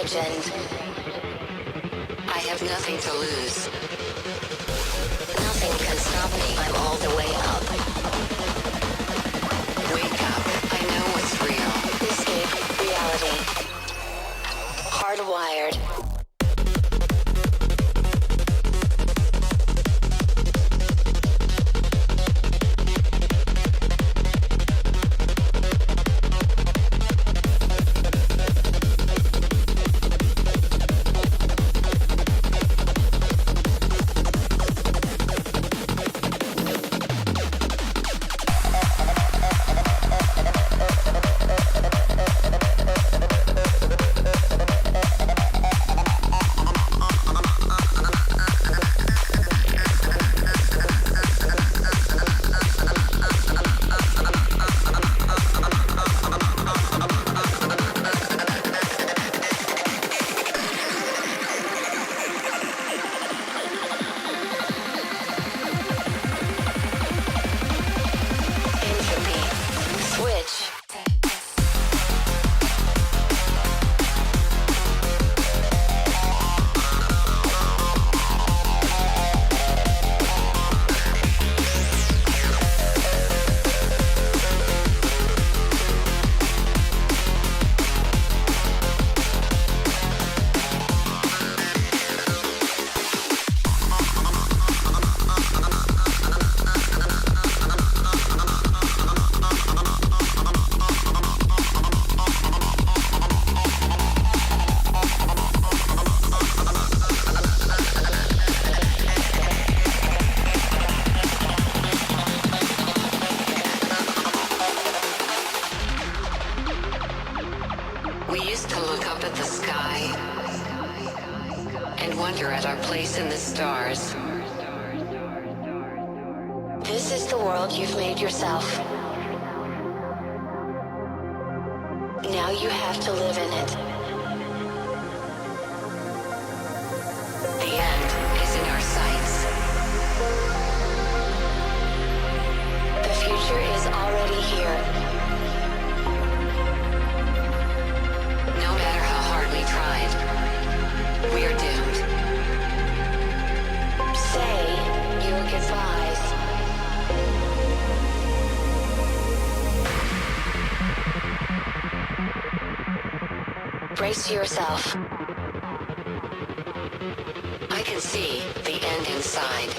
legend. I have nothing to lose. Nothing can stop me. I'm all the way up. Wake up. I know what's real. Escape reality. Hardwired. We used to look up at the sky and wonder at our place in the stars. This is the world you've made yourself. Now you have to live in it. The end is in our sights. The future is already here. No matter how hard we tried, we are doomed. Say your goodbyes. Brace yourself. I can see the end inside.